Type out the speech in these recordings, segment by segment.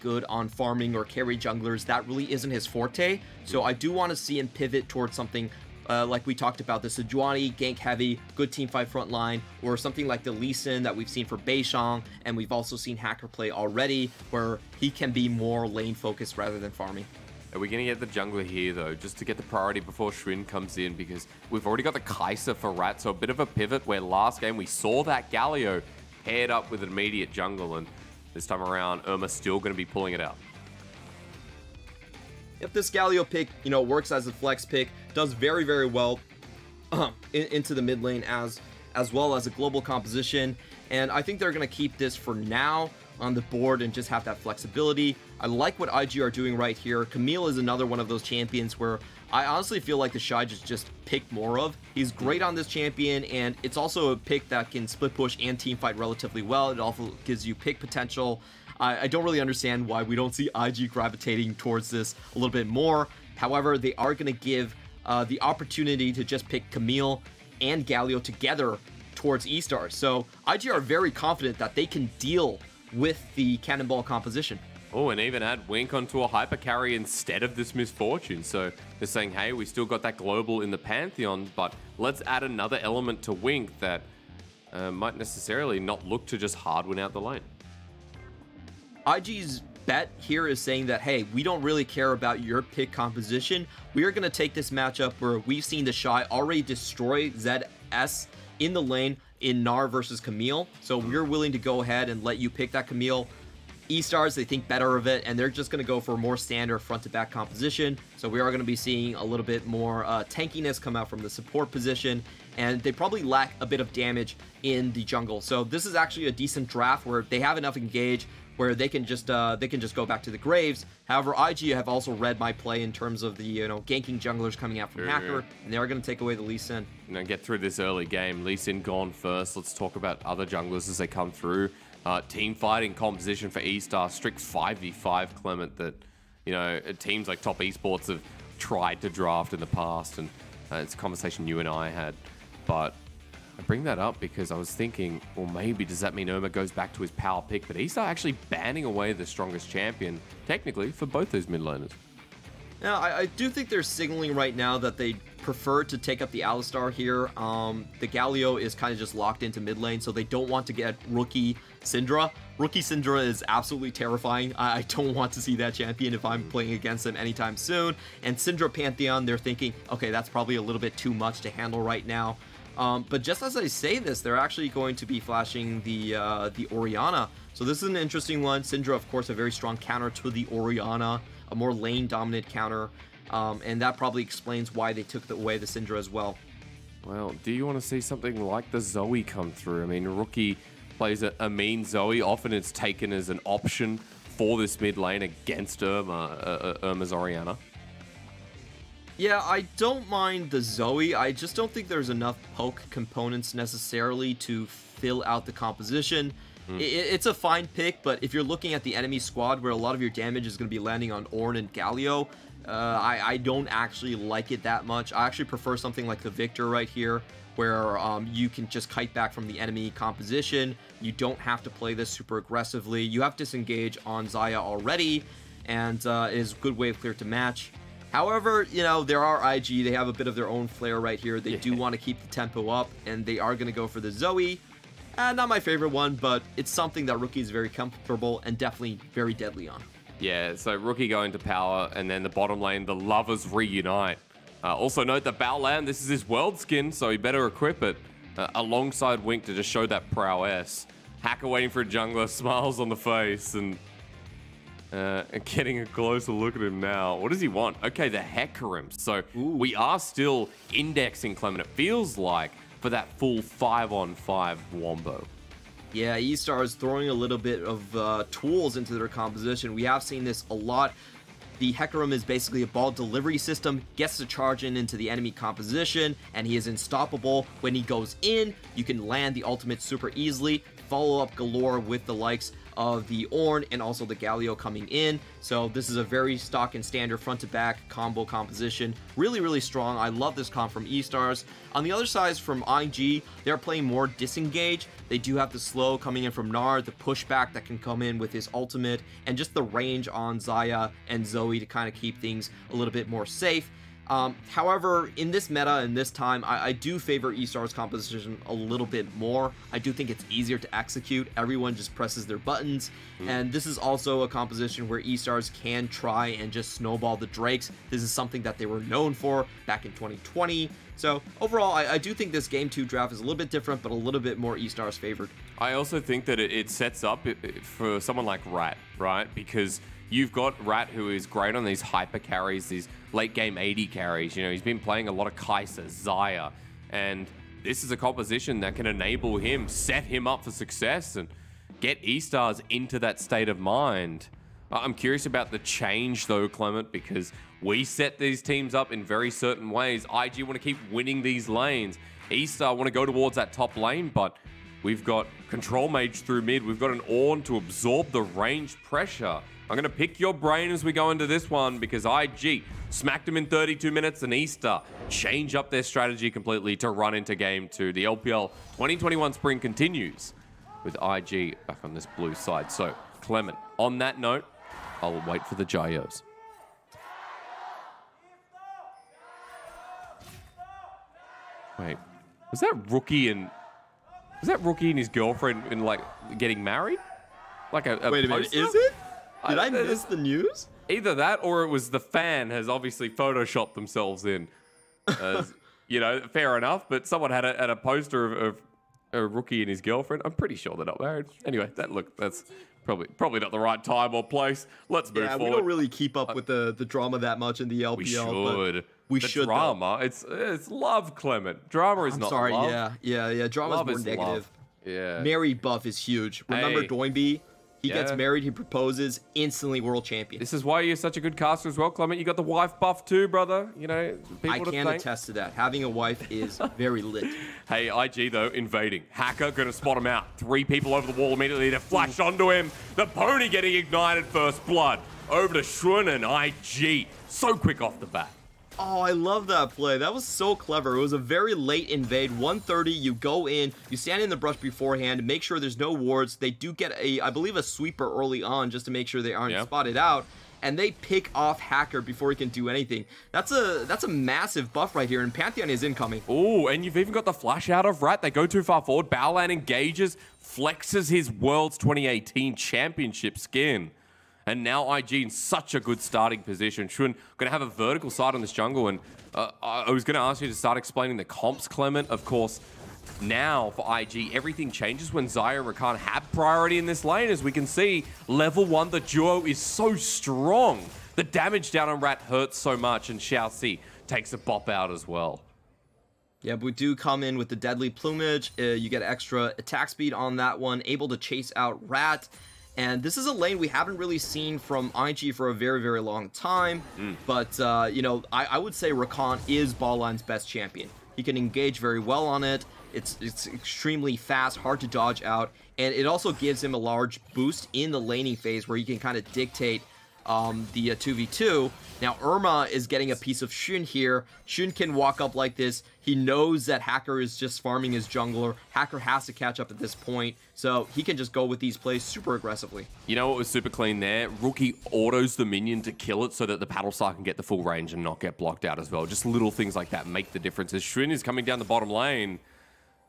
good on farming or carry junglers. That really isn't his forte. So I do want to see him pivot towards something like we talked about, the Sejuani, gank heavy, good teamfight front line, or something like the Lee Sin that we've seen for Beishang, and we've also seen Hacker play already, where he can be more lane focused rather than farming. Are we going to get the jungler here, though, just to get the priority before Schwinn comes in? Because we've already got the Kaisa for Rat, so a bit of a pivot where last game we saw that Galio paired up with an immediate jungle, and this time around, Irma's still going to be pulling it out. If this Galio pick, you know, works as a flex pick, does very, very well into the mid lane as well as a global composition, and I think they're going to keep this for now on the board and just have that flexibility. I like what IG are doing right here. Camille is another one of those champions where I honestly feel like TheShy just pick more of. He's great on this champion, and it's also a pick that can split push and team fight relatively well. It also gives you pick potential. I don't really understand why we don't see IG gravitating towards this a little bit more. However, they are going to give the opportunity to just pick Camille and Galio together towards eStar. So IG are very confident that they can deal with the cannonball composition. Oh, and even add Wink onto a hyper carry instead of this Misfortune. So they're saying, hey, we still got that global in the Pantheon, but let's add another element to Wink that might necessarily not look to just hard win out the lane. IG's bet here is saying that, hey, we don't really care about your pick composition. We are going to take this matchup where we've seen TheShy already destroy ZS in the lane in Gnar versus Camille. So we're willing to go ahead and let you pick that Camille. eStars, they think better of it, and they're just going to go for a more standard front-to-back composition. So we are going to be seeing a little bit more tankiness come out from the support position, and they probably lack a bit of damage in the jungle. So this is actually a decent draft where they have enough engage where they can just go back to the graves. However, IG have also read my play in terms of the, you know, ganking junglers coming out from Hacker, and they are going to take away the Lee Sin. You know, get through this early game. Lee Sin gone first. Let's talk about other junglers as they come through. Team fighting composition for eStar, strict 5v5 Clement that, you know, teams like Top Esports have tried to draft in the past, and it's a conversation you and I had. But I bring that up because I was thinking, well, maybe does that mean Irma goes back to his power pick? But eStar actually banning away the strongest champion, technically, for both those mid laners. Now, I do think they're signaling right now that they prefer to take up the Alistar here. The Galio is kind of just locked into mid lane, so they don't want to get rookie Syndra. Rookie Syndra is absolutely terrifying. I don't want to see that champion if I'm playing against them anytime soon. And Syndra Pantheon, they're thinking, okay, that's probably a little bit too much to handle right now. But just as I say this, they're actually going to be flashing the Orianna. So this is an interesting one. Syndra, of course, a very strong counter to the Orianna, a more lane-dominant counter. And that probably explains why they took away the Syndra as well. Well, do you want to see something like the Zoe come through? I mean, Rookie plays a mean Zoe. Often it's taken as an option for this mid lane against Irma's Orianna. Yeah, I don't mind the Zoe. I just don't think there's enough poke components necessarily to fill out the composition. It's a fine pick, but if you're looking at the enemy squad where a lot of your damage is going to be landing on Ornn and Galio, I don't actually like it that much. I actually prefer something like the Victor right here, where you can just kite back from the enemy composition. You don't have to play this super aggressively. You have disengage on Xayah already, and is a good way of clear to match. However, you know, there are IG. They have a bit of their own flair right here. They do want to keep the tempo up, and they are going to go for the Zoe. Not my favorite one, but it's something that Rookie is very comfortable and definitely very deadly on. Yeah, so Rookie going to power, and then the bottom lane, the lovers reunite. Also note that Baolan, this is his world skin, so he better equip it alongside Wink to just show that prowess. Hacker waiting for a jungler, smiles on the face, and getting a closer look at him now. What does he want? Okay, the Hecarim. So we are still indexing Clement, it feels like, for that full 5-on-5 wombo. Yeah, eStar is throwing a little bit of tools into their composition. We have seen this a lot. The Hecarim is basically a ball delivery system, gets to charge into the enemy composition, and he is unstoppable. When he goes in, you can land the ultimate super easily, follow up galore with the likes of the Ornn and also the Galio coming in. So this is a very stock and standard front to back combo composition. Really, really strong. I love this comp from eStars. On the other side from IG, they're playing more disengage. They do have the slow coming in from Gnar, the pushback that can come in with his ultimate, and just the range on Xayah and Zoe to kind of keep things a little bit more safe. However, in this meta and this time, I do favor eStar's composition a little bit more. I do think it's easier to execute. Everyone just presses their buttons. And this is also a composition where eStars can try and just snowball the Drakes. This is something that they were known for back in 2020. So overall, I do think this Game 2 draft is a little bit different, but a little bit more eStars favored. I also think that it sets up for someone like Rat, right? Because you've got Rat, who is great on these hyper carries, these late game AD carries. You know, he's been playing a lot of Kaisa, Xayah, and this is a composition that can enable him, set him up for success, and get eStars into that state of mind. I'm curious about the change though, Clement, because we set these teams up in very certain ways. IG want to keep winning these lanes. eStar want to go towards that top lane, but we've got Control Mage through mid. We've got an Ornn to absorb the range pressure. I'm going to pick your brain as we go into this one because IG smacked him in 32 minutes and eStar change up their strategy completely to run into Game 2. The LPL 2021 spring continues with IG back on this blue side. So, Clement, on that note, I'll wait for the Gyos. Wait, was that Rookie and his girlfriend in like getting married? Like a Wait a minute, is it? Did I miss the news? Either that or it was the fan has obviously photoshopped themselves in. You know, fair enough, but someone had a poster of a Rookie and his girlfriend. I'm pretty sure they're not married. Anyway, that's probably not the right time or place. Let's move forward. We don't really keep up with the drama that much in the LPL. We should. We should. Drama. It's love, Clement. Drama is not love. Yeah. Drama is more negative. Love. Yeah. Mary buff is huge. Remember Doinby? He gets married, he proposes, instantly world champion. This is why you're such a good caster as well, Clement. You got the wife buff too, brother. You know, I can attest to that. Having a wife is very lit. Hey, IG though, invading. Hacker gonna spot him out. 3 people over the wall immediately to flash onto him. The pony getting ignited first blood. Over to Shun and IG. So quick off the bat. Oh, I love that play. That was so clever. It was a very late invade. 130, you go in, you stand in the brush beforehand, make sure there's no wards. They do get I believe a sweeper early on just to make sure they aren't spotted out. And they pick off Hacker before he can do anything. That's a massive buff right here, and Pantheon is incoming. Oh, and you've even got the flash out of Rat. They go too far forward. Baolan engages, flexes his Worlds 2018 Championship skin. And now IG in such a good starting position. Shun going to have a vertical side on this jungle. And I was going to ask you to start explaining the comps, Clement. Of course, now for IG, everything changes when Xayah and Rakan have priority in this lane. As we can see, level 1, the duo is so strong. The damage down on Rat hurts so much. And ShiauC takes a bop out as well. Yeah, but we do come in with the deadly plumage. You get extra attack speed on that one. Able to chase out Rat. And this is a lane we haven't really seen from IG for a very, very long time. But, you know, I would say Rakan is Baolan's best champion. He can engage very well on it. It's extremely fast, hard to dodge out. And it also gives him a large boost in the laning phase where he can kind of dictate the 2v2. Now, Irma is getting a piece of Shun here. Shun can walk up like this. He knows that Hacker is just farming his jungler. Hacker has to catch up at this point, so he can just go with these plays super aggressively. You know what was super clean there? Rookie autos the minion to kill it so that the Battle Star can get the full range and not get blocked out as well. Just little things like that make the difference. As Shun is coming down the bottom lane,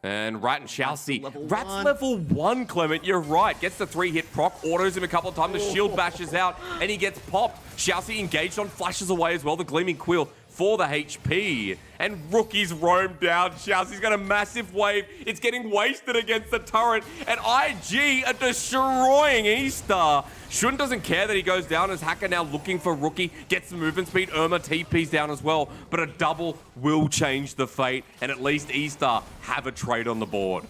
and Rat and ShiauC. Rat's level 1, Clement. You're right. Gets the 3-hit proc, autos him a couple of times. The shield bashes out, and he gets popped. ShiauC engaged on, flashes away as well. The Gleaming Quill for the HP. And Rookie's roamed down. ShiauC's got a massive wave. It's getting wasted against the turret. And IG are destroying eStar. Shun doesn't care that he goes down as Hacker now looking for Rookie. Gets the movement speed. Irma TP's down as well. But a double will change the fate. And at least eStar have a trade on the board.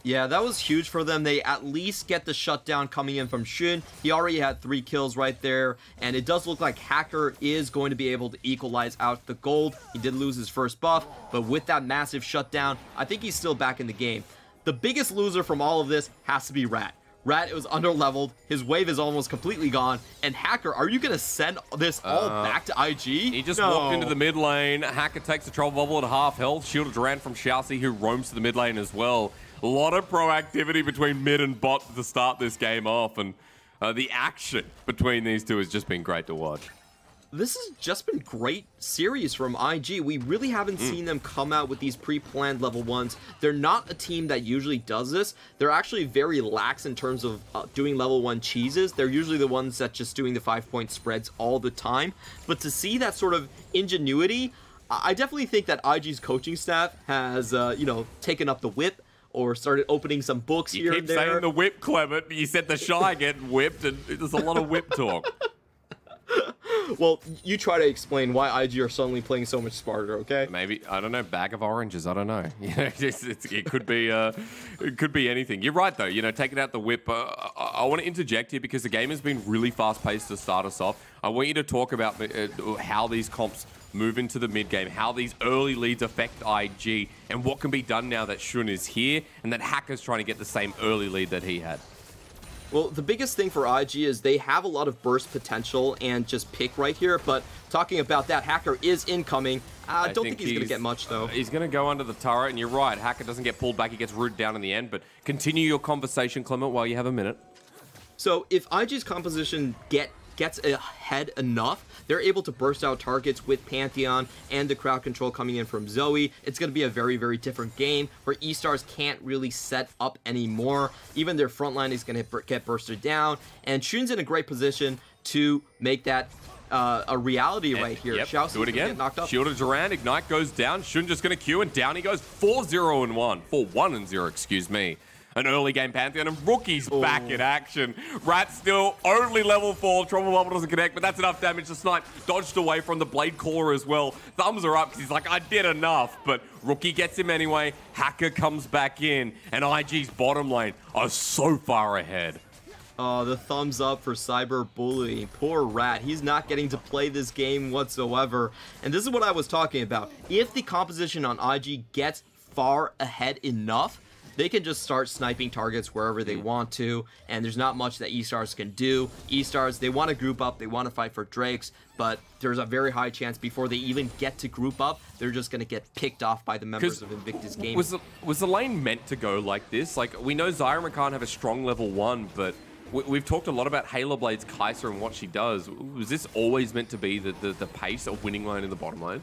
Yeah, that was huge for them. They at least get the shutdown coming in from Shun. He already had 3 kills right there, and it does look like Hacker is going to be able to equalize out the gold. He did lose his first buff, but with that massive shutdown, I think he's still back in the game. The biggest loser from all of this has to be Rat. Rat was underleveled. His wave is almost completely gone. And Hacker, are you going to send this all back to IG? He just walked into the mid lane. Hacker takes the trouble bubble at half health. Shielded Duran from ShiauC, who roams to the mid lane as well. A lot of proactivity between mid and bot to start this game off. And the action between these two has just been great to watch. This has just been great series from IG. We really haven't seen them come out with these pre-planned level 1s. They're not a team that usually does this. They're actually very lax in terms of doing level 1 cheeses. They're usually the ones that just doing the 5-point spreads all the time. But to see that sort of ingenuity, I definitely think that IG's coaching staff has, you know, taken up the whip or started opening some books here and there. You keep saying the whip, Clement. You said TheShy getting whipped, and there's a lot of whip talk. Well, you try to explain why IG are suddenly playing so much smarter, okay? Maybe, I don't know, bag of oranges, I don't know. It could be anything. You're right, though, you know, taking out the whip. I want to interject here because the game has been really fast-paced to start us off. I want you to talk about how these comps move into the mid-game, how these early leads affect IG, and what can be done now that Shun is here, and that Hacker's trying to get the same early lead that he had. Well, the biggest thing for IG is they have a lot of burst potential and just pick right here, but talking about that, Hacker is incoming. I don't think he's going to get much, though. He's going to go under the turret, and you're right, Hacker doesn't get pulled back, he gets rooted down in the end, but continue your conversation, Clement, while you have a minute. So, if IG's composition gets ahead enough, they're able to burst out targets with Pantheon and the crowd control coming in from Zoe. It's going to be a very, very different game where eStars can't really set up anymore. Even their front line is going to get bursted down, and Shun's in a great position to make that a reality right here. Yep, ShiauC do it again. Knocked up. Shielded Duran, Ignite goes down, Shun just going to queue, and down he goes 4-0-1. 4-1-0, excuse me. An early game Pantheon, and Rookie's back in action. Rat still only level 4. Trouble Bubble doesn't connect, but that's enough damage to snipe. Dodged away from the Blade Caller as well. Thumbs are up because he's like, I did enough. But Rookie gets him anyway. Hacker comes back in, and IG's bottom lane are so far ahead. Oh, the thumbs up for cyberbullying. Poor Rat. He's not getting to play this game whatsoever. And this is what I was talking about. If the composition on IG gets far ahead enough, they can just start sniping targets wherever they want to, and there's not much that eStars can do. eStars, they want to group up, they want to fight for Drakes, but there's a very high chance before they even get to group up, they're just going to get picked off by the members of Invictus Gaming. Was the lane meant to go like this? Like, we know Xayah and Rakan have a strong level 1, but we've talked a lot about Halo Blade's Kaisa and what she does. Was this always meant to be the pace of winning lane in the bottom lane?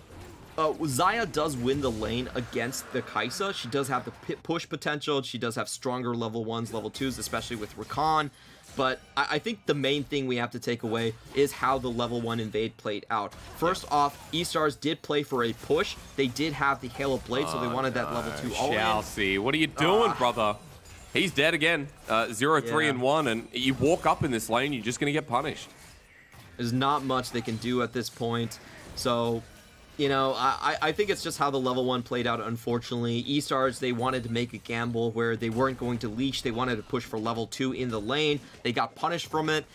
Xayah does win the lane against the Kaisa. She does have the push potential. She does have stronger level 1s, level 2s, especially with Rakan. But I think the main thing we have to take away is how the level 1 invade played out. First off, eStars did play for a push. They did have the Halo Blade, so they wanted that level 2 all in. ShiauC, what are you doing, brother? He's dead again. 0-3-1, and you walk up in this lane, you're just going to get punished. There's not much they can do at this point. So, you know, I think it's just how the level 1 played out, unfortunately. eStars, they wanted to make a gamble where they weren't going to leech. They wanted to push for level 2 in the lane. They got punished from it.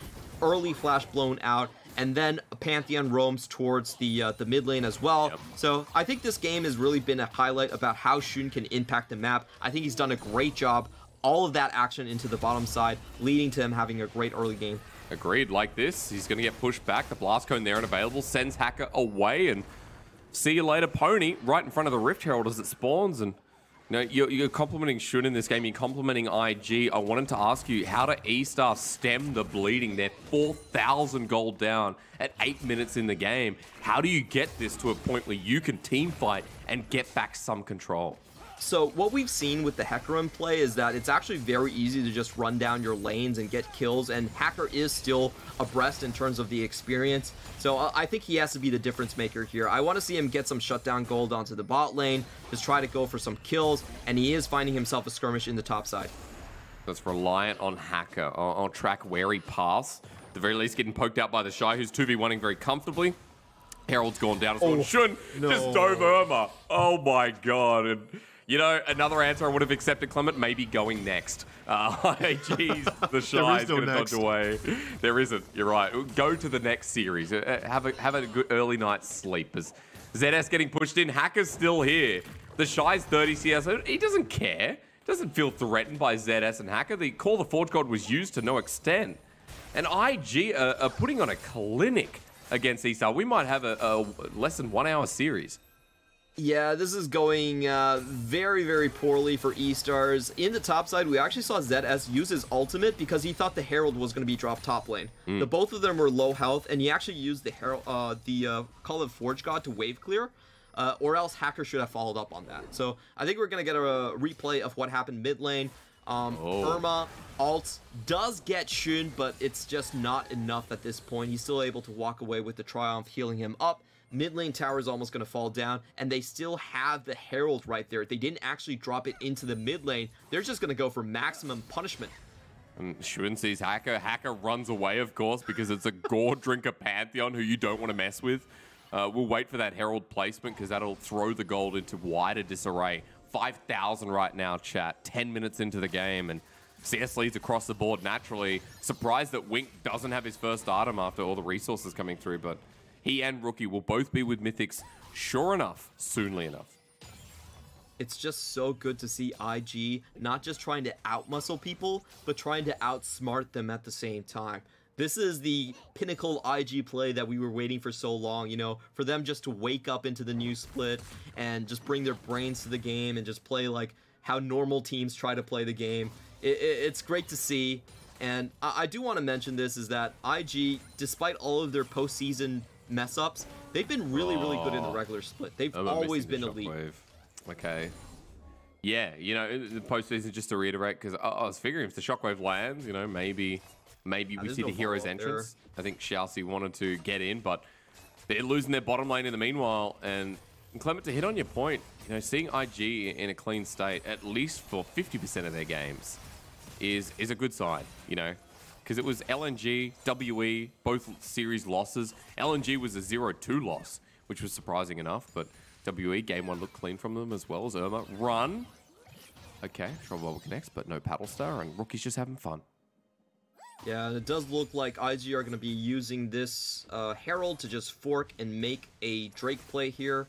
Early flash blown out. And then Pantheon roams towards the mid lane as well. Yep. So I think this game has really been a highlight about how Shun can impact the map. I think he's done a great job. All of that action into the bottom side, leading to him having a great early game. Agreed. Like this, he's going to get pushed back. The blast cone there and available. Sends Hacker away, and see you later, Pony, right in front of the Rift Herald as it spawns. And you know, you're complimenting Shun in this game, you're complimenting IG. I wanted to ask you, how do eStar stem the bleeding? They're 4,000 gold down at 8 minutes in the game. How do you get this to a point where you can team fight and get back some control? So what we've seen with the Hecarim play is that it's actually very easy to just run down your lanes and get kills, and Hacker is still abreast in terms of the experience. So I think he has to be the difference maker here. I want to see him get some shutdown gold onto the bot lane, just try to go for some kills, and he is finding himself a skirmish in the top side. That's reliant on Hacker. I'll track where he passed. At the very least, getting poked out by TheShy, who's 2v1ing very comfortably. Herald's gone down as well. Shun just dove Irma. Oh my god. And you know, another answer I would have accepted, Clement, maybe going next. Jeez, TheShy is going to dodge away. There isn't. You're right. Go to the next series. Have a good early night's sleep. As ZS getting pushed in, Hacker's still here. TheShy's 30 CS. He doesn't care. doesn't feel threatened by ZS and Hacker. The Call the Forge God was used to no extent. And IG are putting on a clinic against eStar. We might have a less than 1 hour series. Yeah, this is going very, very poorly for eStars. In the top side, we actually saw ZS use his ultimate because he thought the Herald was going to be dropped top lane. The both of them were low health, and he actually used the Herald, Call of Forge God to wave clear, or else Hacker should have followed up on that. So I think we're going to get a replay of what happened mid lane. Irma ult does get Shun, but it's just not enough at this point. He's still able to walk away with the Triumph, healing him up. Mid lane tower is almost going to fall down, and they still have the Herald right there. They didn't actually drop it into the mid lane. They're just going to go for maximum punishment. And Shun sees Hacker. Hacker runs away, of course, because it's a gore drinker Pantheon who you don't want to mess with. We'll wait for that Herald placement because that'll throw the gold into wider disarray. 5,000 right now, chat. 10 minutes into the game, and CS leads across the board naturally. Surprised that Wink doesn't have his first item after all the resources coming through, but he and Rookie will both be with Mythics, sure enough, soonly enough. It's just so good to see IG not just trying to outmuscle people, but trying to outsmart them at the same time. This is the pinnacle IG play that we were waiting for so long, you know, for them just to wake up into the new split and just bring their brains to the game and just play like how normal teams try to play the game. It's great to see. And I do want to mention this is that IG, despite all of their postseason mess ups, they've been really good in the regular split. They've always been elite. Okay. Yeah, you know, the postseason, just to reiterate, because I was figuring if the Shockwave lands, you know, maybe we see the hero's entrance. I think ShiauC wanted to get in, but they're losing their bottom lane in the meanwhile. And Clement, to hit on your point, you know, seeing IG in a clean state, at least for 50% of their games, is a good sign, you know. Because it was LNG, WE, both series losses. LNG was a 0-2 loss, which was surprising enough, but WE, game one looked clean from them as well as Irma. Run. Okay, Trouble Bubble connects, but no Paddle Star, and Rookie's just having fun. Yeah, and it does look like IG are going to be using this Herald to just fork and make a Drake play here.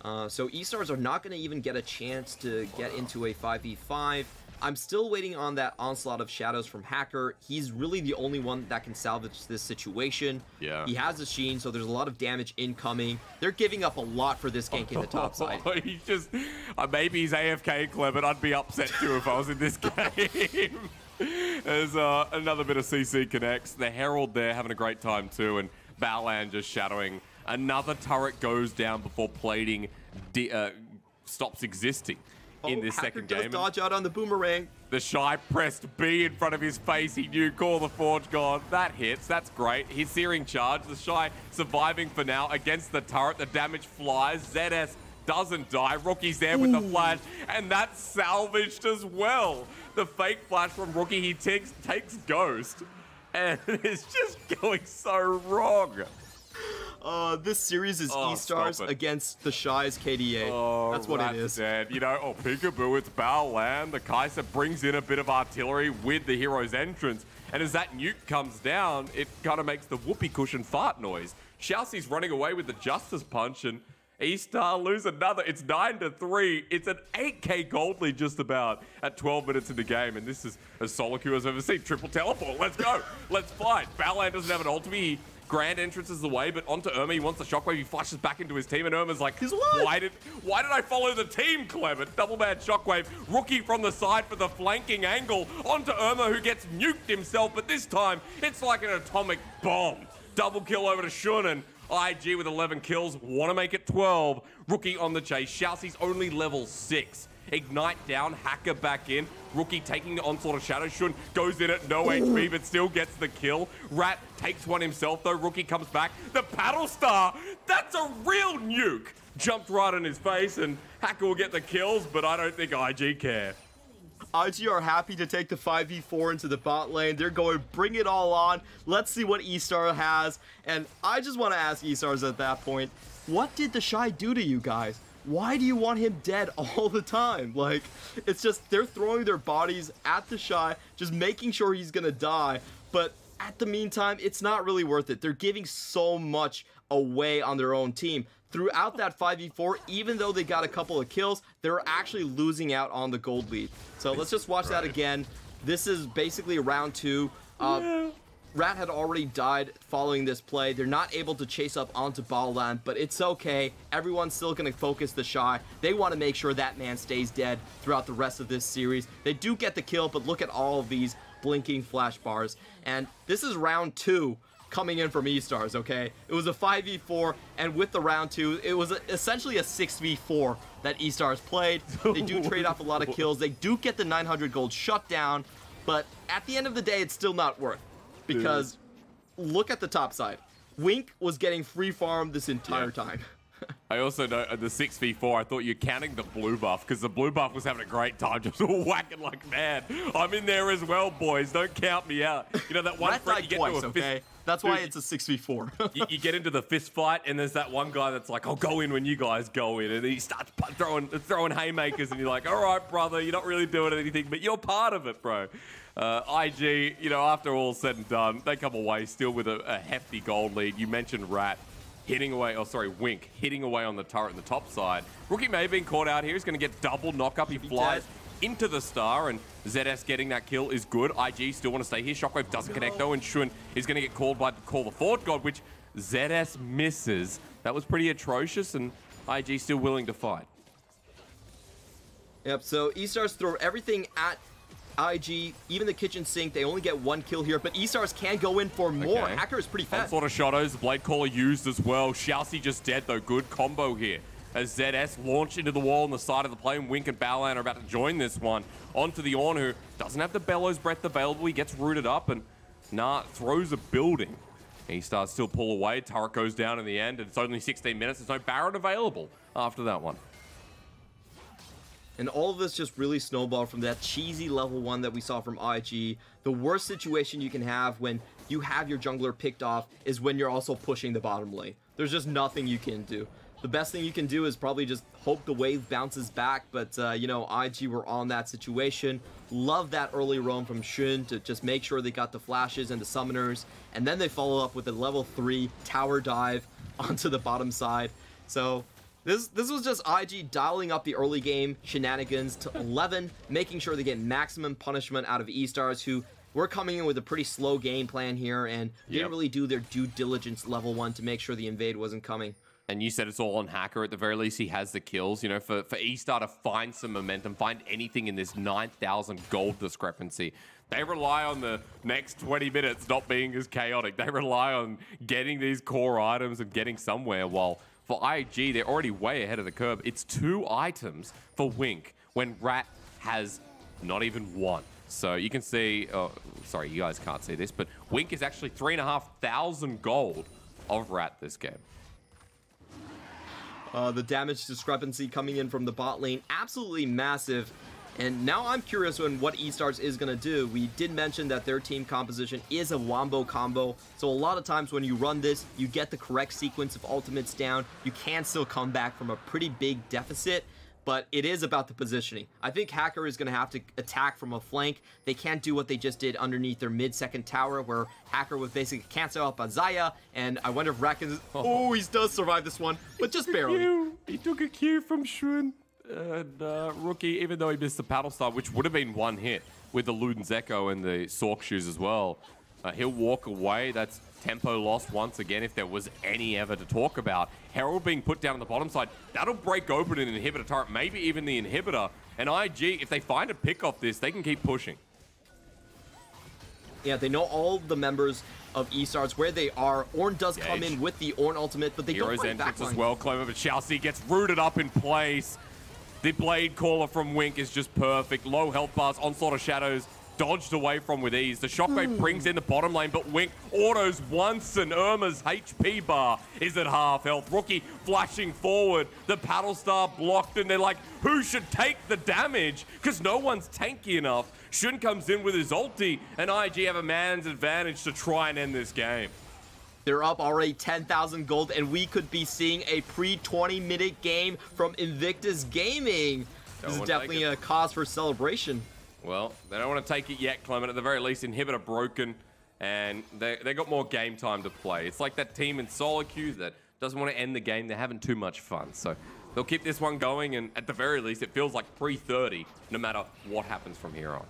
So eStars are not going to even get a chance to get into a 5v5. I'm still waiting on that onslaught of shadows from Hacker. He's really the only one that can salvage this situation. Yeah. He has a Sheen, so there's a lot of damage incoming. They're giving up a lot for this gank in the top side. He's just... maybe he's AFK, Clement. I'd be upset too if I was in this game. There's another bit of CC connects. The Herald there having a great time too, and Baolan just shadowing. Another turret goes down before plating stops existing. In this second game. Dodge out on the boomerang. TheShy pressed B in front of his face. He knew Call the Forge God. That hits. That's great. His searing charge. TheShy surviving for now against the turret. The damage flies. ZS doesn't die. Rookie's there with the flash, and that's salvaged as well. The fake flash from Rookie. He takes Ghost, and it's just going so wrong. This series is eStars against TheShy's KDA. That's what it is. Dead. You know, peekaboo, it's Baolan. The Kaisa brings in a bit of artillery with the hero's entrance. And as that nuke comes down, it kind of makes the whoopee cushion fart noise. ShiauC's running away with the Justice Punch, and eStar lose another. It's 9-3. It's an 8k gold lead just about at 12 minutes in the game. And this is as solo queue as I've ever seen. Triple teleport. Let's go. Let's fight. Baolan doesn't have an ultimate. Grand entrance is the way, but onto Irma, he wants the shockwave, he flashes back into his team, and Irma's like, why did I follow the team, Clement? Double bad shockwave, Rookie from the side for the flanking angle, onto Irma, who gets nuked himself, but this time, it's like an atomic bomb. Double kill over to Shun, and IG with 11 kills, want to make it 12. Rookie on the chase, ShiauC's only level 6. Ignite down, Hacker back in. Rookie taking the onslaught of Shadow. Shun goes in at no HP, but still gets the kill. Rat takes one himself, though. Rookie comes back. The Paddle Star, that's a real nuke. Jumped right in his face, and Hacker will get the kills, but I don't think IG care. IG are happy to take the 5v4 into the bot lane. They're going, bring it all on. Let's see what eStar has. And I just want to ask eStars at that point, what did TheShy do to you guys? Why do you want him dead all the time? Like, it's just, they're throwing their bodies at TheShy, just making sure he's gonna die. But at the meantime, it's not really worth it. They're giving so much away on their own team. Throughout that 5v4, even though they got a couple of kills, they're actually losing out on the gold lead. So let's just watch that again. This is basically round 2. Rat had already died following this play. They're not able to chase up onto Baolan, but it's okay. Everyone's still going to focus TheShy. They want to make sure that man stays dead throughout the rest of this series. They do get the kill, but look at all of these blinking flash bars. And this is round 2 coming in from eStars, okay? It was a 5v4, and with the round 2, it was essentially a 6v4 that eStars played. They do trade off a lot of kills. They do get the 900 gold shutdown, but at the end of the day, it's still not worth. Because look at the top side. Wink was getting free farm this entire time. I also know the 6v4, I thought you're counting the blue buff, because the blue buff was having a great time just whacking like mad. I'm in there as well, boys. Don't count me out. You know that one friend you get twice, to a okay? That's why it's a 6v4. you get into the fist fight, and there's that one guy that's like, I'll go in when you guys go in. And he starts throwing haymakers, and you're like, all right, brother, you're not really doing anything, but you're part of it, bro. IG, you know, after all said and done, they come away still with a hefty gold lead. You mentioned Rat hitting away, Wink hitting away on the turret in the top side. Rookie may have been caught out here. He's going to get double knock-up. He flies into the star, and ZS getting that kill is good. IG still want to stay here. Shockwave doesn't connect, though, and Shun is going to get called by Call the Fort God, which ZS misses. That was pretty atrocious, and IG still willing to fight. Yep, so eStars throw everything at IG, even the kitchen sink. They only get 1 kill here, but eStars can go in for more. Okay. Hacker is pretty fast. Sort of shadows, the Blade Caller used as well. ShiauC just dead, though. Good combo here. As ZS launched into the wall on the side of the plane, Wink and Baolan are about to join this one. Onto the Ornn, who doesn't have the Bellows Breath available. He gets rooted up, and Gnar throws a building. eStars still pull away. Turret goes down in the end, and it's only 16 minutes. There's no Baron available after that one. And all of this just really snowballed from that cheesy level 1 that we saw from IG. The worst situation you can have when you have your jungler picked off is when you're also pushing the bottom lane. There's just nothing you can do. The best thing you can do is probably just hope the wave bounces back, but you know, IG were on that situation. Love that early roam from Shun to just make sure they got the flashes and the summoners, and then they follow up with a level 3 tower dive onto the bottom side. So This was just IG dialing up the early game shenanigans to 11, making sure they get maximum punishment out of eStars, who were coming in with a pretty slow game plan here and didn't really do their due diligence level 1 to make sure the invade wasn't coming. And you said it's all on Hacker. At the very least, he has the kills. You know, for eStar to find some momentum, find anything in this 9,000 gold discrepancy. They rely on the next 20 minutes not being as chaotic. They rely on getting these core items and getting somewhere, while for IG, they're already way ahead of the curve. It's 2 items for Wink when Rat has not even 1. So you can see, oh, sorry, you guys can't see this, but Wink is actually 3,500 gold of Rat this game. The damage discrepancy coming in from the bot lane, absolutely massive. And now I'm curious on what eStars is going to do. We did mention that their team composition is a wombo combo. So a lot of times when you run this, you get the correct sequence of ultimates down. You can still come back from a pretty big deficit, but it is about the positioning. I think Hacker is going to have to attack from a flank. They can't do what they just did underneath their mid-second tower, where Hacker was basically cancel out by Xayah, and I wonder if Rakan... Oh, he does survive this one, but just barely. He took a cue from Shun. And Rookie, even though he missed the paddle star, which would have been 1 hit with the Luden's Echo and the Sork shoes as well, he'll walk away. That's tempo lost once again, if there was any ever to talk about. Herald being put down on the bottom side, that'll break open an inhibitor turret, maybe even the inhibitor. And IG, if they find a pick off this, they can keep pushing. Yeah, they know all the members of eStars where they are. Ornn does come in with the Ornn ultimate, but they Heroes don't entrance as well, Clement, but ShiauC gets rooted up in place. The Blade Caller from Wink is just perfect. Low health bars, Onslaught of Shadows, dodged away from with ease. The Shockwave brings in the bottom lane, but Wink autos once, and Irma's HP bar is at half health. Rookie flashing forward. The paddle star blocked, and they're like, who should take the damage? Because no one's tanky enough. Shun comes in with his ulti, and IG have a man's advantage to try and end this game. They're up already 10,000 gold, and we could be seeing a pre-20-minute game from Invictus Gaming. This is definitely a cause for celebration. Well, they don't want to take it yet, Clement. At the very least, inhibitor broken. and they got more game time to play. It's like that team in solo queue that doesn't want to end the game. They're having too much fun. So they'll keep this one going, and at the very least, it feels like pre-30, no matter what happens from here on.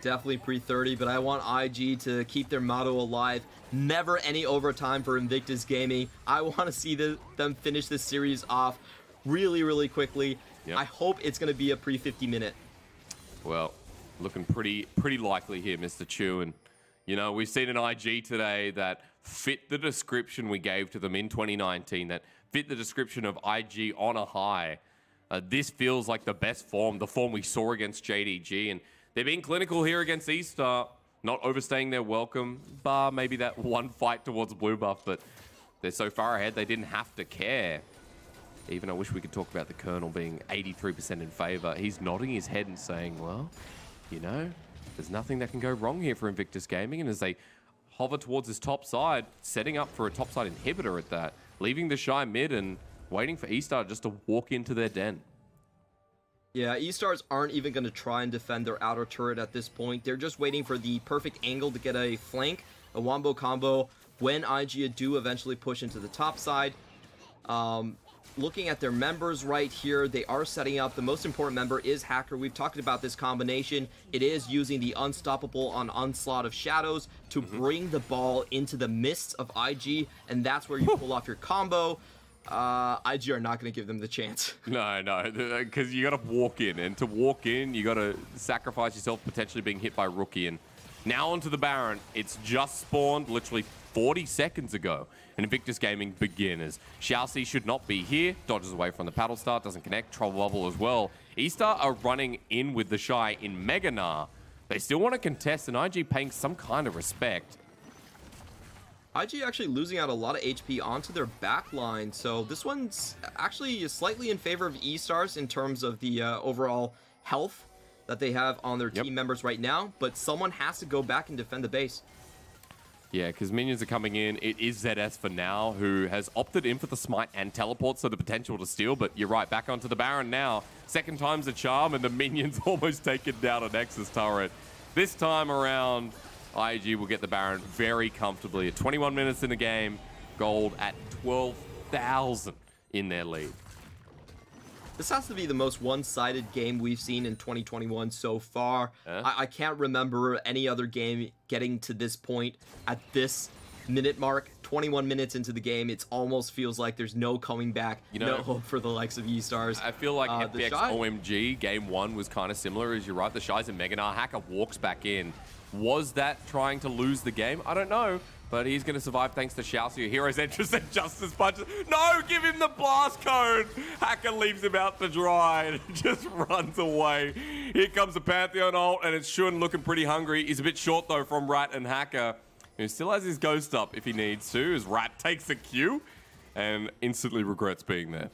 Definitely pre-30, but I want IG to keep their motto alive. Never any overtime for Invictus Gaming. I want to see them finish this series off really, really quickly. Yep. I hope it's going to be a pre-50 minute. Well, looking pretty likely here, Mr. Chu. And, you know, we've seen an IG today that fit the description we gave to them in 2019, that fit the description of IG on a high. This feels like the best form, the form we saw against JDG. And they're being clinical here against eStar, not overstaying their welcome, bar maybe that one fight towards blue buff, but they're so far ahead they didn't have to care. Even I wish we could talk about the Colonel being 83% in favor. He's nodding his head and saying, well, you know, there's nothing that can go wrong here for Invictus Gaming. And as they hover towards his top side, setting up for a top side inhibitor at that, leaving TheShy mid and waiting for eStar just to walk into their den. Yeah, eStars aren't even going to try and defend their outer turret at this point. They're just waiting for the perfect angle to get a flank, a wombo combo, when IG do eventually push into the top side. Looking at their members right here, they are setting up. The most important member is Hacker. We've talked about this combination. It is using the Unstoppable on Onslaught of Shadows to bring the ball into the mists of IG, and that's where you pull off your combo. IG are not going to give them the chance. No, because you got to walk in, and to walk in, you got to sacrifice yourself potentially being hit by Rookie. And now onto the Baron. It's just spawned literally 40 seconds ago, and Invictus Gaming begin as ShiauC should not be here, dodges away from the paddle start, doesn't connect, Trouble Bubble as well. eStar are running in with TheShy in Mega Gnar. They still want to contest, and IG paying some kind of respect. IG actually losing out a lot of HP onto their back line, so this one's actually slightly in favor of eStars in terms of the overall health that they have on their team members right now, but someone has to go back and defend the base. Yeah, because minions are coming in. It is ZS for now, who has opted in for the smite and teleport, so the potential to steal, but you're right, back onto the Baron now. Second time's a charm, and the minions almost taken down a Nexus turret. This time around, IG will get the Baron very comfortably at 21 minutes in the game. Gold at 12,000 in their lead. This has to be the most one-sided game we've seen in 2021 so far. I can't remember any other game getting to this point at this minute mark. 21 minutes into the game, it almost feels like there's no coming back, no hope for the likes of eStars. I feel like FPX OMG game 1 was kind of similar, as you're right. TheShy's in Mega Gnar. Hacker walks back in. Was that trying to lose the game? I don't know, but he's going to survive thanks to ShiauC. Hero's entrance and Justice punches. No, give him the blast cone. Hacker leaves him out to dry and just runs away. Here comes the Pantheon ult, and it's Shun looking pretty hungry. He's a bit short, though, from Rat and Hacker, who still has his ghost up if he needs to, as Rat takes a Q and instantly regrets being there.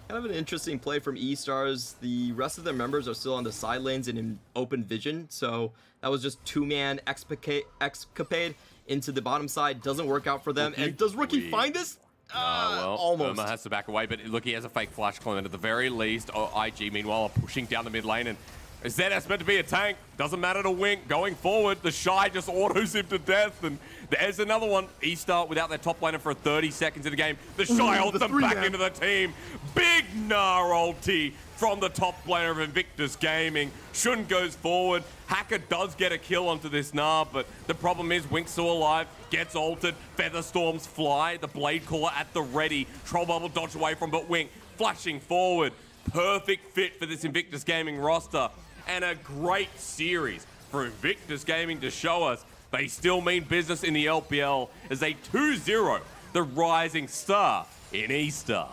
Kind of an interesting play from eStars. The rest of their members are still on the side lanes and in open vision, so that was just two-man escapade into the bottom side. Doesn't work out for them. And does Rookie find this? Well, almost. Irma has to back away, but look, he has a fake flash Clement at the very least. IG, meanwhile, are pushing down the mid lane, and ZS meant to be a tank. Doesn't matter to Wink. Going forward, TheShy just autos him to death, and there's another one. eStar without their top laner for 30 seconds in the game. TheShy ults them back into the team. Big Gnar ulti from the top laner of Invictus Gaming. Shun goes forward. Hacker does get a kill onto this Gnar, but the problem is Wink's still alive, gets ulted, Feather Storms fly, the Blade Caller at the ready. Troll Bubble dodged away from, but Wink flashing forward. Perfect fit for this Invictus Gaming roster, and a great series for Invictus Gaming to show us they still mean business in the LPL as they 2-0 the rising star in eStar.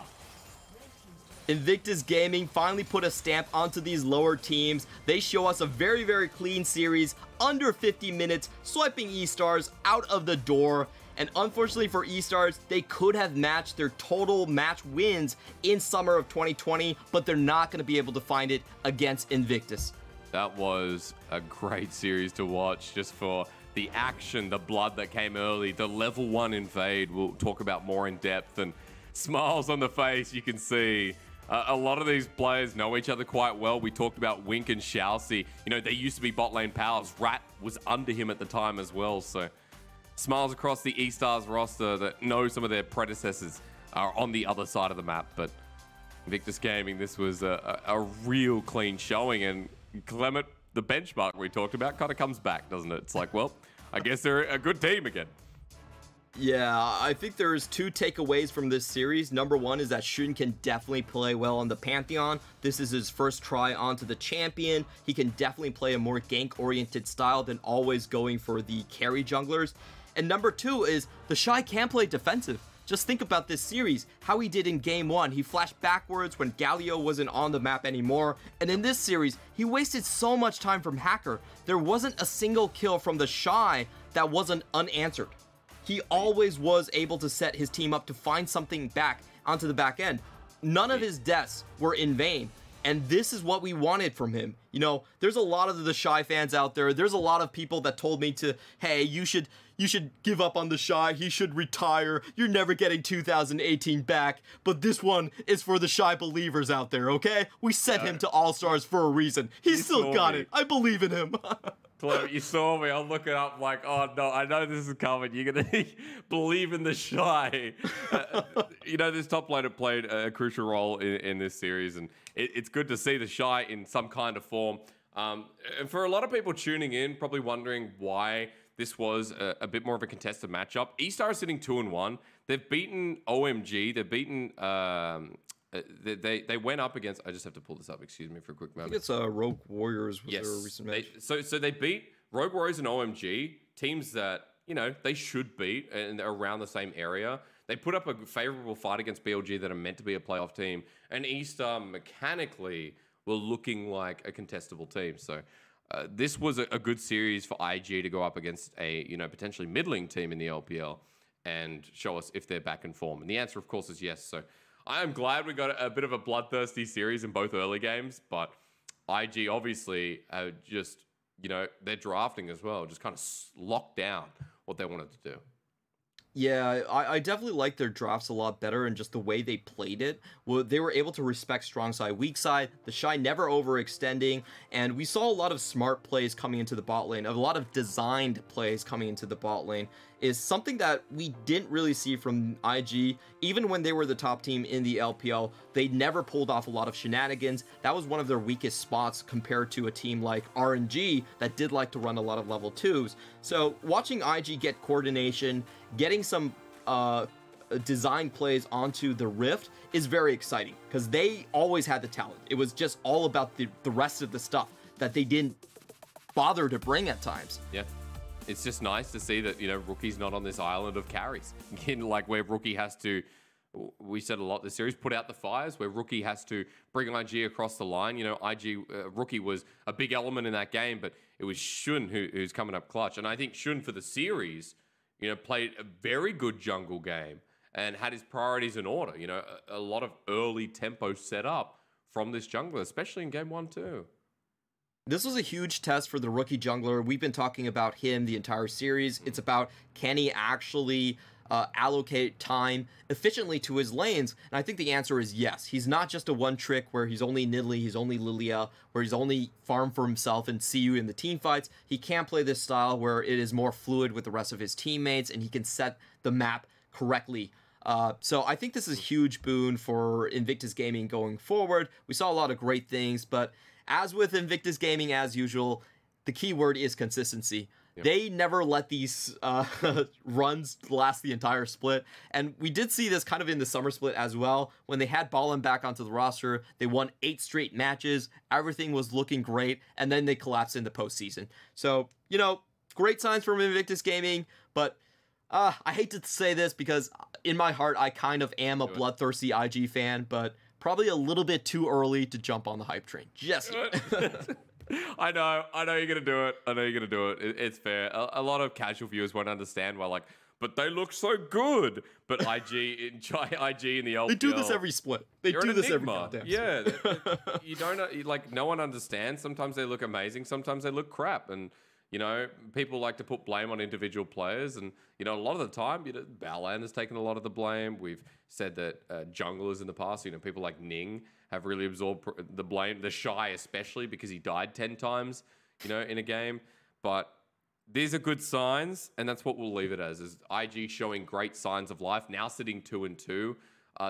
Invictus Gaming finally put a stamp onto these lower teams. They show us a very, very clean series, under 50 minutes, swiping eStars out of the door. And unfortunately for eStars, they could have matched their total match wins in summer of 2020, but they're not going to be able to find it against Invictus. That was a great series to watch, just for the action, the blood that came early, the level 1 invade we'll talk about more in depth, and smiles on the face you can see. A lot of these players know each other quite well. We talked about Wink and ShiauC. You know, they used to be bot lane powers. Rat was under him at the time as well, so smiles across the eStar's roster that know some of their predecessors are on the other side of the map. But Invictus Gaming, this was a real clean showing, and Clement, the benchmark we talked about, kind of comes back, doesn't it? It's like, well, I guess they're a good team again. Yeah, I think there's two takeaways from this series. Number one is that ShiauC can definitely play well on the Pantheon. This is his first try onto the champion. He can definitely play a more gank-oriented style than always going for the carry junglers. And number two is TheShy can play defensive. Just think about this series, how he did in game one. He flashed backwards when Galio wasn't on the map anymore. And in this series, he wasted so much time from Hacker. There wasn't a single kill from TheShy that wasn't unanswered. He always was able to set his team up to find something back onto the back end. None of his deaths were in vain. And this is what we wanted from him. You know, there's a lot of the TheShy fans out there. There's a lot of people that told me to, hey, you should give up on TheShy. He should retire. You're never getting 2018 back. But this one is for the TheShy believers out there, okay? We sent him to All-Stars for a reason. He's still got it. I believe in him. Clement, you saw me. I'm looking up like, oh no, I know this is coming. You're going to believe in TheShy. You know, this top laner played a crucial role in this series, and it's good to see TheShy in some kind of form. And for a lot of people tuning in, probably wondering why this was a bit more of a contested matchup. eStar is sitting 2-1. They've beaten OMG. They've beaten... They went up against... I just have to pull this up. Excuse me for a quick moment. I think it's Rogue Warriors was their recent match. So they beat Rogue Warriors and OMG, teams that, you know, they should beat, and they're around the same area. They put up a favorable fight against BLG that are meant to be a playoff team, and eStar mechanically were looking like a contestable team. So this was a good series for IG to go up against a, you know, potentially middling team in the LPL and show us if they're back in form. And the answer, of course, is yes. So I am glad we got a bit of a bloodthirsty series in both early games, but IG obviously just, you know, they're drafting as well, just kind of locked down what they wanted to do. Yeah, I definitely like their drafts a lot better, and just the way they played it. Well, they were able to respect strong side, weak side, TheShy never overextending, and we saw a lot of smart plays coming into the bot lane, a lot of designed plays coming into the bot lane, is something that we didn't really see from IG. Even when they were the top team in the LPL, they never pulled off a lot of shenanigans. That was one of their weakest spots compared to a team like RNG that did like to run a lot of level 2s. So watching IG get coordination, getting some design plays onto the Rift is very exciting, because they always had the talent. It was just all about the rest of the stuff that they didn't bother to bring at times. Yeah. It's just nice to see that, you know, Rookie's not on this island of carries. Like where Rookie has to, we said a lot this series, put out the fires, where Rookie has to bring IG across the line. You know, Rookie was a big element in that game, but it was ShiauC who's coming up clutch. And I think ShiauC for the series, you know, played a very good jungle game and had his priorities in order. You know, a lot of early tempo set up from this jungler, especially in game 1 too. This was a huge test for the rookie jungler. We've been talking about him the entire series. It's about, can he actually allocate time efficiently to his lanes? And I think the answer is yes. He's not just a one trick where he's only Nidalee, he's only Lilia, where he's only farm for himself and see you in the team fights. He can play this style where it is more fluid with the rest of his teammates, and he can set the map correctly. So I think this is a huge boon for Invictus Gaming going forward. We saw a lot of great things, but as with Invictus Gaming, as usual, the key word is consistency. Yep. They never let these runs last the entire split. And we did see this kind of in the summer split as well. When they had Baolan back onto the roster, they won 8 straight matches. Everything was looking great. And then they collapsed in the postseason. So, you know, great signs from Invictus Gaming. But I hate to say this, because in my heart, I kind of am a bloodthirsty IG fan. But probably a little bit too early to jump on the hype train. Just I know you're gonna do it. I know you're gonna do it. It's fair. A lot of casual viewers won't understand why, like, but they look so good. But IG in the LPL, they do this every split. They do this every goddamn split. Yeah, you don't like. No one understands. Sometimes they look amazing. Sometimes they look crap. And you know, people like to put blame on individual players, and you know, a lot of the time, you know, Baolan has taken a lot of the blame. We've said that junglers in the past, you know, people like Ning have really absorbed the blame. TheShy especially, because he died 10 times, you know, in a game. But These are good signs, and that's what we'll leave it as, is IG showing great signs of life, now sitting 2-2.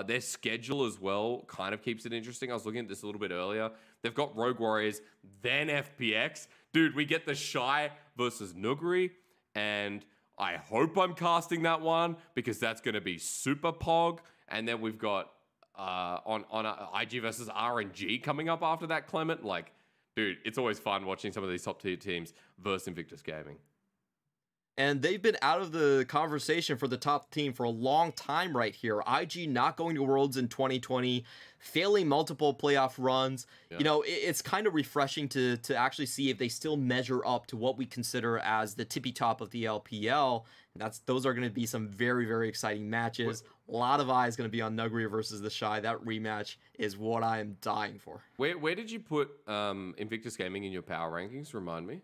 Their schedule as well kind of keeps it interesting. I was looking at this a little bit earlier. They've got Rogue Warriors, then FPX. Dude, we get TheShy versus Nuguri, and I hope I'm casting that one because that's going to be super pog. And then we've got on IG versus RNG coming up after that, Clement. Like, dude, it's always fun watching some of these top tier teams versus Invictus Gaming. And they've been out of the conversation for the top team for a long time right here. IG not going to Worlds in 2020, failing multiple playoff runs. Yeah. You know, it's kind of refreshing to actually see if they still measure up to what we consider as the tippy top of the LPL. And those are going to be some very, very exciting matches. A lot of eyes going to be on Nuguri versus TheShy. That rematch is what I am dying for. Where did you put Invictus Gaming in your power rankings? Remind me.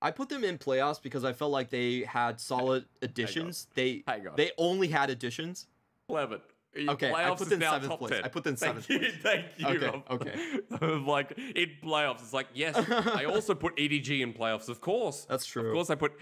I put them in playoffs because I felt like they had solid additions. They only had additions. 11. Okay, I put them in 7th place. I put them in 7th place. Thank you. Okay. Like, in playoffs, it's like, yes, I also put EDG in playoffs, of course. That's true. Of course I put,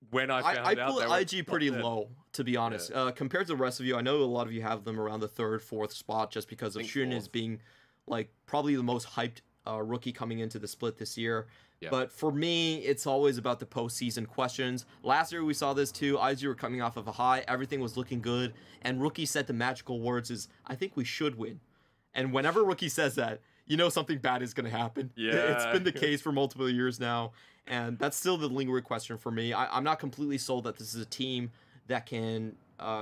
when I found out. I put IG pretty low, to be honest. Yeah. Compared to the rest of you, I know a lot of you have them around the 3rd, 4th spot just because of Shun as being, like, probably the most hyped rookie coming into the split this year. Yep. But for me, it's always about the postseason questions. Last year, we saw this too. IG were coming off of a high. Everything was looking good. And Rookie said the magical words is, I think we should win. And whenever Rookie says that, you know something bad is going to happen. Yeah. It's been the case for multiple years now. And that's still the lingering question for me. I'm not completely sold that this is a team that can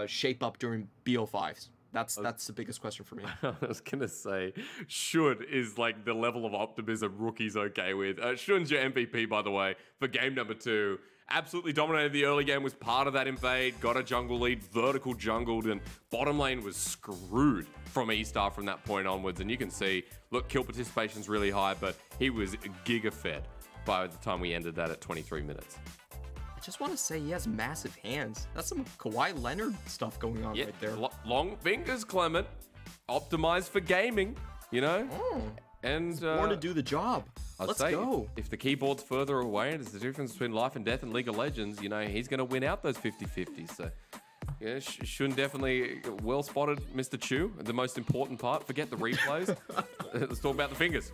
shape up during BO5s. That's the biggest question for me. I was going to say, Shun is like the level of optimism Rookie's okay with. Shun's your MVP, by the way, for game number 2. Absolutely dominated the early game, was part of that invade, got a jungle lead, vertical jungled, and bottom lane was screwed from eStar from that point onwards. And you can see, look, kill participation's really high, but he was giga-fed by the time we ended that at 23 minutes. I just want to say he has massive hands. That's some Kawhi Leonard stuff going on right there. Long fingers, Clement. Optimized for gaming, you know? And he's born to do the job. Let's go. If the keyboard's further away and it's the difference between life and death in League of Legends, you know, he's going to win out those 50-50s. So, yeah, Shun definitely well spotted, Mr. Chu. The most important part, forget the replays. Let's talk about the fingers.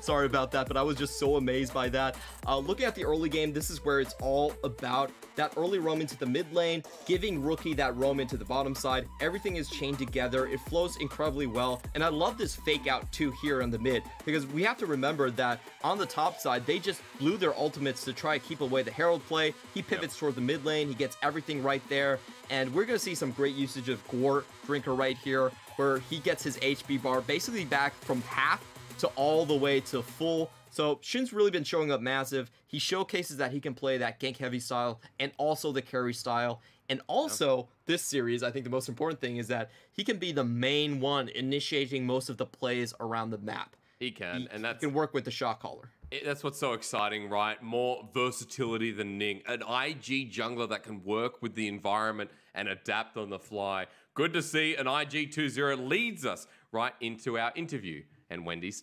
Sorry about that, but I was just so amazed by that. Looking at the early game, this is where it's all about that early roam into the mid lane, giving Rookie that roam into the bottom side. Everything is chained together. It flows incredibly well, and I love this fake out too here in the mid, because we have to remember that on the top side, they just blew their ultimates to try to keep away the Herald play. He pivots toward the mid lane. He gets everything right there, and we're going to see some great usage of Gore Drinker right here, where he gets his HP bar basically back from half to all the way to full. So Shun's really been showing up massive. He showcases that he can play that gank heavy style and also the carry style. And also this series, I think the most important thing is that he can be the main one initiating most of the plays around the map. He can, and he can work with the shot caller. That's what's so exciting, right? More versatility than Ning. An IG jungler that can work with the environment and adapt on the fly. Good to see an IG 2-0 leads us right into our interview and Wendy's